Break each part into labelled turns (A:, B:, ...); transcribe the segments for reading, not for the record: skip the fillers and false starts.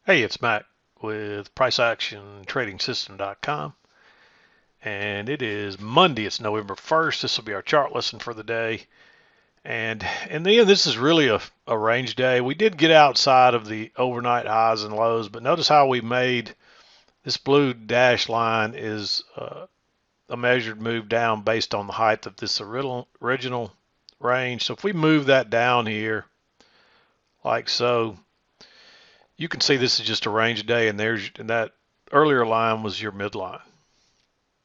A: Hey, it's Mac with PriceActionTradingSystem.com, and it is Monday. It's November 1st. This will be our chart lesson for the day. And in the end, this is really a range day. We did get outside of the overnight highs and lows, but notice how we made this blue dash line is a measured move down based on the height of this original range. So if we move that down here like so, you can see this is just a range day, and that earlier line was your midline.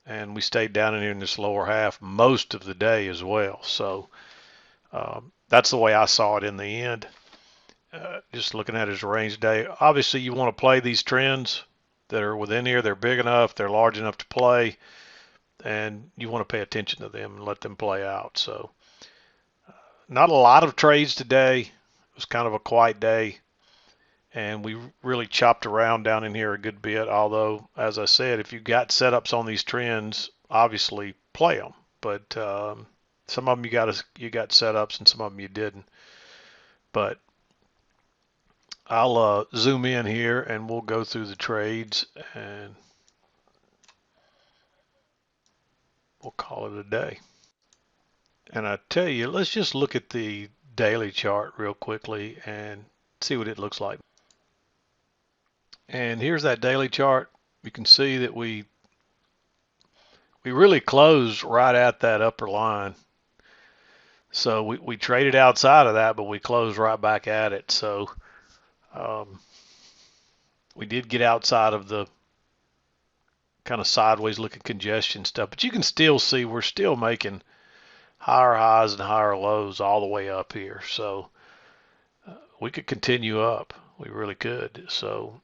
A: And we stayed down in here in this lower half most of the day as well. So that's the way I saw it in the end. Just looking at it as a range day. Obviously, you want to play these trends that are within here. They're big enough, they're large enough to play, and you want to pay attention to them and let them play out. So not a lot of trades today. It was kind of a quiet day, and we really chopped around down in here a good bit. Although, as I said, if you got setups on these trends, obviously play them. But some of them you got setups, and some of them you didn't. But I'll zoom in here, and we'll go through the trades, and we'll call it a day. And I tell you, let's just look at the daily chart real quickly and see what it looks like. And here's that daily chart. You can see that we really closed right at that upper line. So we traded outside of that, but we closed right back at it. So we did get outside of the kind of sideways looking congestion stuff, but you can still see we're still making higher highs and higher lows all the way up here. So we could continue up. We really could. So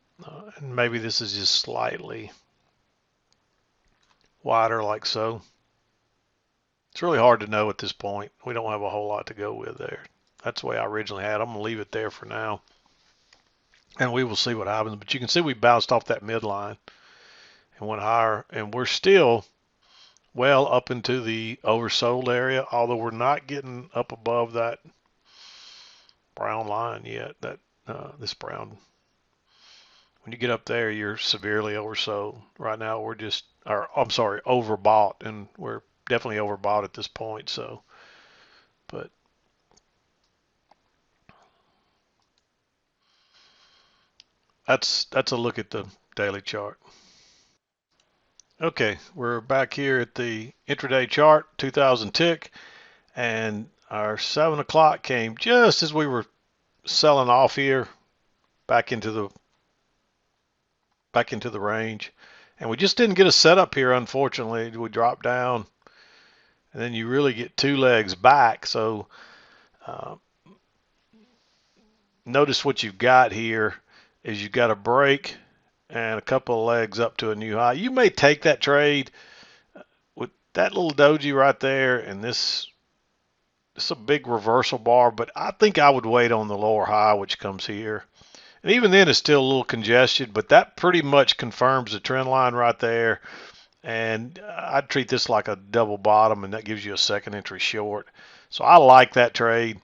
A: and maybe this is just slightly wider like so. It's really hard to know at this point. We don't have a whole lot to go with there. That's the way I originally had. I'm going to leave it there for now, and we will see what happens. But you can see we bounced off that midline and went higher, and we're still well up into the oversold area, although we're not getting up above that brown line yet. That this brown, when you get up there, you're severely oversold. Right now, we're just, or I'm sorry, overbought, and we're definitely overbought at this point. So, but that's a look at the daily chart. Okay, we're back here at the intraday chart, 2000 tick, and our 7 o'clock came just as we were selling off here back into the range, and we just didn't get a setup here. Unfortunately, we dropped down, and then you really get two legs back. So uh, notice what you've got here is you've got a break and a couple of legs up to a new high. You may take that trade with that little doji right there, and this it's a big reversal bar, but I think I would wait on the lower high, which comes here. And even then, it's still a little congested, but that pretty much confirms the trend line right there. And I'd treat this like a double bottom, and that gives you a second entry short. So I like that trade.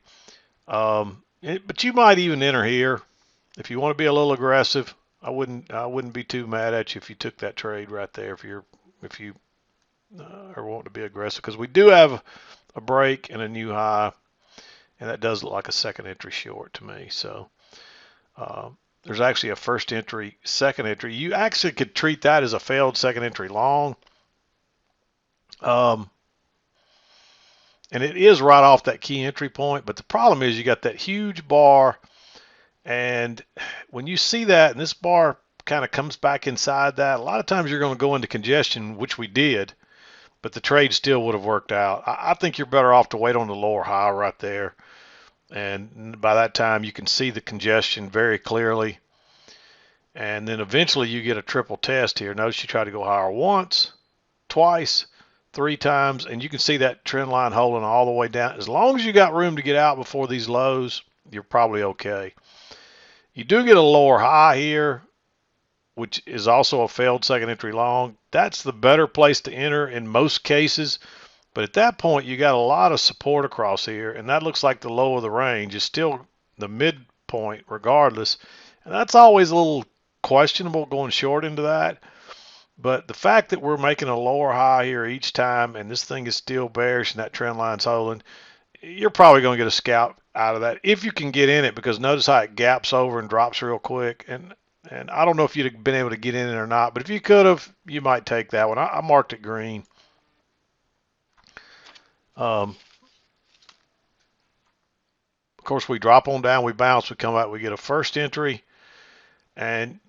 A: But you might even enter here if you want to be a little aggressive. I wouldn't be too mad at you if you took that trade right there if you are wanting to be aggressive, because we do have a break and a new high, and that does look like a second entry short to me. So there's actually a first entry, second entry. You actually could treat that as a failed second entry long. And it is right off that key entry point, but the problem is you got that huge bar, and when you see that and this bar kind of comes back inside that, a lot of times you're going to go into congestion, which we did, but the trade still would have worked out. I think you're better off to wait on the lower high right there, and by that time you can see the congestion very clearly, and then eventually you get a triple test here. Notice you try to go higher once, twice, three times, and you can see that trend line holding all the way down. As long as you got room to get out before these lows, you're probably okay. You do get a lower high here, which is also a failed second entry long. That's the better place to enter in most cases. But at that point, you got a lot of support across here, and that looks like the low of the range. It's still the midpoint regardless. And that's always a little questionable going short into that. But the fact that we're making a lower high here each time and this thing is still bearish and that trend line's holding, you're probably going to get a scalp out of that if you can get in it, because notice how it gaps over and drops real quick. And I don't know if you'd have been able to get in it or not, but if you could have, you might take that one. I marked it green. Of course, we drop on down, we bounce, we come out, we get a first entry, and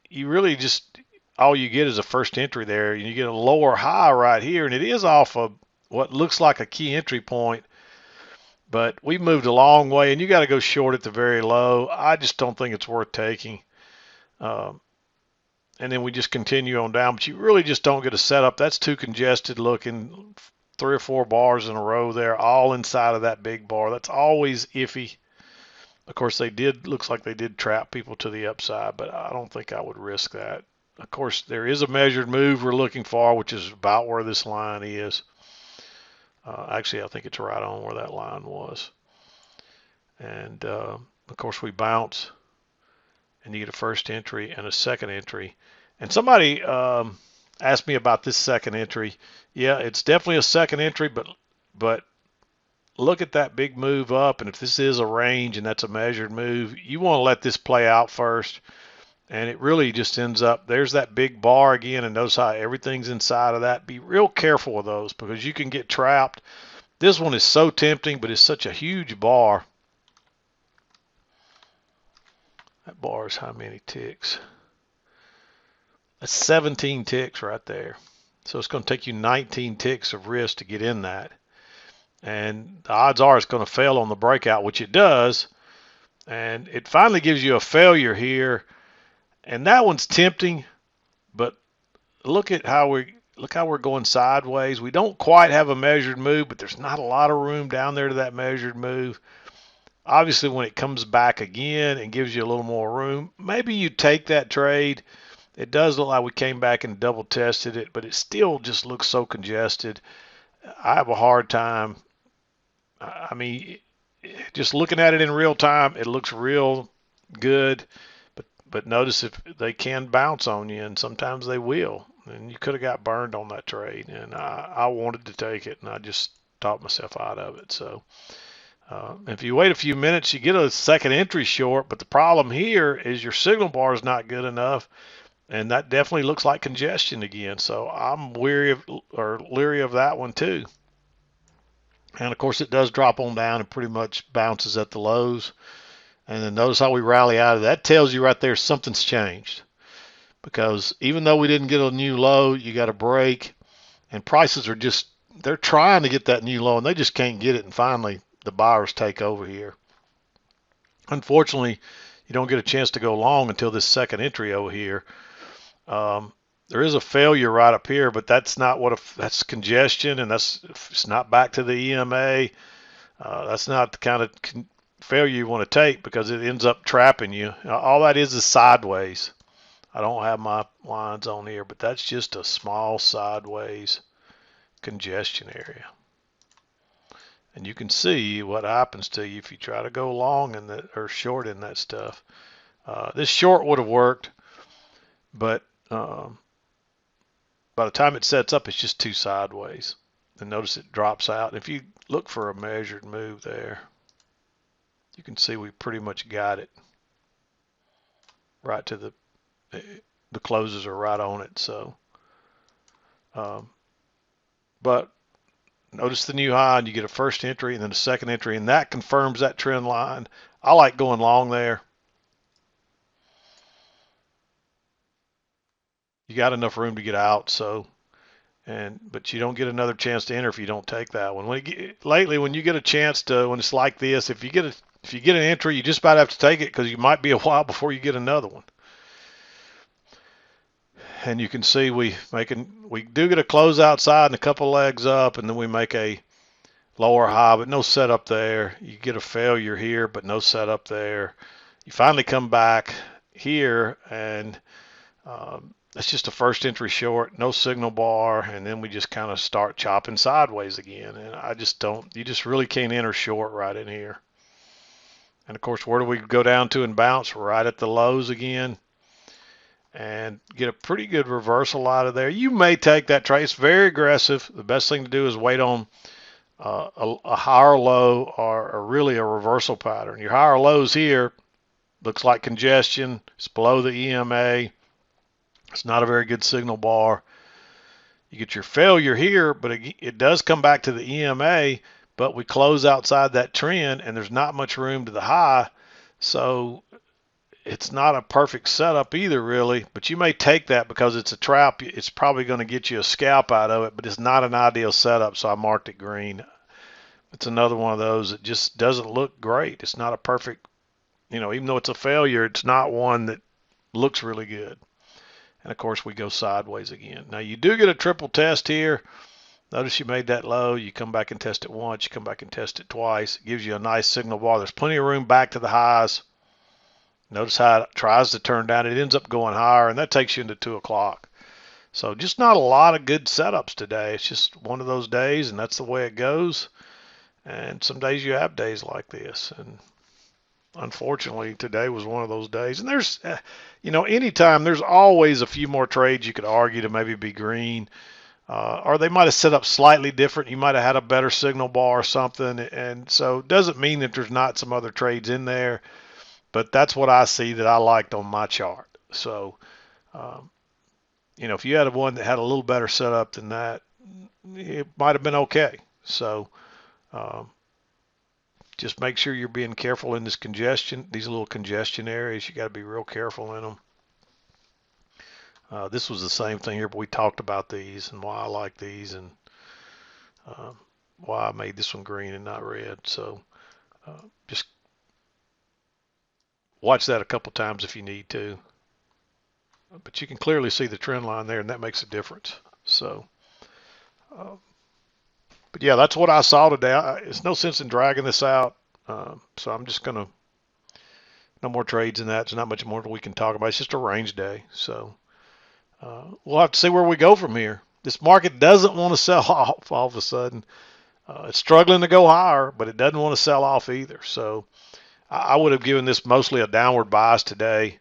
A: you really just, all you get is a first entry there. You get a lower high right here, and it is off of what looks like a key entry point, but we moved a long way, and you got to go short at the very low. I just don't think it's worth taking. And then we just continue on down, but you really just don't get a setup. That's too congested looking. 3 or 4 bars in a row there, all inside of that big bar. That's always iffy. Of course, looks like they did trap people to the upside, but I don't think I would risk that. Of course, there is a measured move we're looking for, which is about where this line is. Actually, I think it's right on where that line was. And, of course, we bounce, and you get a first entry and a second entry. And somebody asked me about this second entry. Yeah, it's definitely a second entry, but look at that big move up, and if this is a range and that's a measured move, you want to let this play out first. And it really just ends up, there's that big bar again, and notice how everything's inside of that. Be real careful with those because you can get trapped. This one is so tempting, but it's such a huge bar. That bar is how many ticks? That's 17 ticks right there. So it's going to take you 19 ticks of risk to get in that. And the odds are it's going to fail on the breakout, which it does. And it finally gives you a failure here. And that one's tempting, but look how we're going sideways. We don't quite have a measured move, but there's not a lot of room down there to that measured move. Obviously, when it comes back again and gives you a little more room, maybe you take that trade. It does look like we came back and double tested it, but it still just looks so congested. I have a hard time. I mean, just looking at it in real time, it looks real good, but notice if they can bounce on you, and sometimes they will. And you could have got burned on that trade, and I wanted to take it, and I just talked myself out of it. So if you wait a few minutes, you get a second entry short, but the problem here is your signal bar is not good enough. And that definitely looks like congestion again. So I'm leery of that one too. And of course it does drop on down and pretty much bounces at the lows. And then notice how we rally out of that. Tells you right there something's changed. Because even though we didn't get a new low, you got a break. And prices are just, they're trying to get that new low and they just can't get it. And finally the buyers take over here. Unfortunately, you don't get a chance to go long until this second entry over here. There is a failure right up here, but that's not that's congestion, and it's not back to the EMA. That's not the kind of failure you want to take because it ends up trapping you. All that is sideways. I don't have my lines on here, but that's just a small sideways congestion area. And you can see what happens to you if you try to go long in that or short in that stuff. This short would have worked, but by the time it sets up, it's just too sideways. And notice it drops out. If you look for a measured move there, you can see we pretty much got it right to the closes are right on it. So, but notice the new high, and you get a first entry and then a second entry, and that confirms that trend line. I like going long there. You got enough room to get out, so but you don't get another chance to enter if you don't take that one. Lately, when you get a chance to, when it's like this, if you get an entry, you just about have to take it because you might be a while before you get another one. And you can see we do get a close outside and a couple legs up, and then we make a lower high, but no setup there. You get a failure here, but no setup there. You finally come back here, and it's just a first entry short, no signal bar, and then we just kind of start chopping sideways again. And you just really can't enter short right in here. And of course, where do we go down to and bounce? Right at the lows again, and get a pretty good reversal out of there. You may take that trade. It's very aggressive. The best thing to do is wait on a higher low or really a reversal pattern. Your higher lows here looks like congestion. It's below the EMA. It's not a very good signal bar. You get your failure here, but it does come back to the EMA, but we close outside that trend and there's not much room to the high. So it's not a perfect setup either, really, but you may take that because it's a trap. It's probably going to get you a scalp out of it, but it's not an ideal setup, so I marked it green. It's another one of those that just doesn't look great. It's not a perfect, even though it's a failure, it's not one that looks really good. And of course, we go sideways again. Now, you do get a triple test here. Notice you made that low. You come back and test it once. You come back and test it twice. It gives you a nice signal bar. There's plenty of room back to the highs. Notice how it tries to turn down. It ends up going higher, and that takes you into 2 o'clock. So just not a lot of good setups today. It's just one of those days, and that's the way it goes. And some days you have days like this. And unfortunately, today was one of those days. And there's, anytime, there's always a few more trades you could argue to maybe be green. Or they might have set up slightly different. You might have had a better signal bar or something. And so it doesn't mean that there's not some other trades in there. But that's what I see that I liked on my chart. So, if you had one that had a little better setup than that, it might have been okay. So, just make sure you're being careful in this congestion, these little congestion areas. You got to be real careful in them. This was the same thing here, but we talked about these and why I like these and why I made this one green and not red. So, just watch that a couple times if you need to. But you can clearly see the trend line there, and that makes a difference. So, but yeah, that's what I saw today. It's no sense in dragging this out. So I'm just going to, no more trades in that. There's not much more we can talk about. It's just a range day. So we'll have to see where we go from here. This market doesn't want to sell off all of a sudden. It's struggling to go higher, but it doesn't want to sell off either. So I would have given this mostly a downward bias today.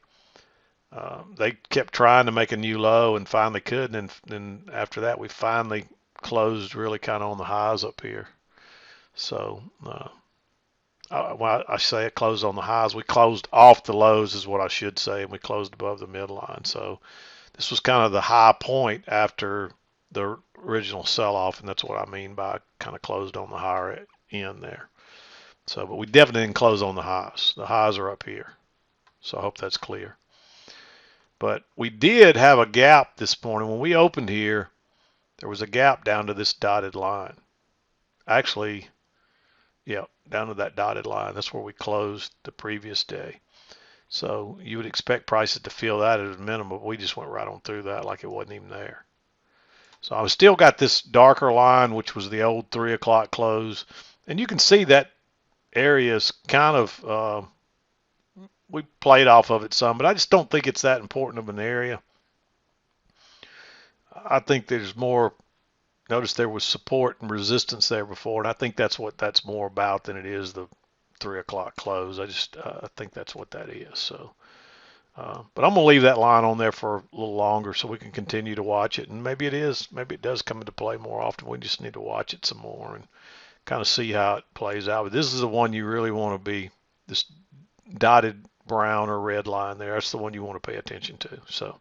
A: They kept trying to make a new low and finally couldn't. And then after that, we finally closed really kind of on the highs up here. So I say it closed on the highs. We closed off the lows is what I should say, and we closed above the midline. So this was kind of the high point after the original sell-off, and that's what I mean by kind of closed on the higher end there. So, but we definitely didn't close on the highs. The highs are up here. So I hope that's clear. But we did have a gap this morning. When we opened here, there was a gap down to this dotted line. Actually, yeah, down to that dotted line. That's where we closed the previous day. So you would expect prices to feel that at a minimum, but we just went right on through that like it wasn't even there. So I've still got this darker line, which was the old 3 o'clock close. And you can see that area is kind of, we played off of it some, but I just don't think it's that important of an area. I think there's more, notice there was support and resistance there before, and I think that's what that's more about than it is the 3 o'clock close. I think that's what that is. So, but I'm going to leave that line on there for a little longer so we can continue to watch it. And maybe it does come into play more often. We just need to watch it some more and kind of see how it plays out. But this is the one you really want to be, this dotted brown or red line there. That's the one you want to pay attention to. So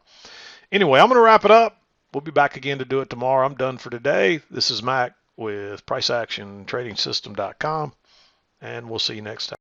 A: anyway, I'm going to wrap it up. We'll be back again to do it tomorrow. I'm done for today. This is Mac with PriceActionTradingSystem.com, and we'll see you next time.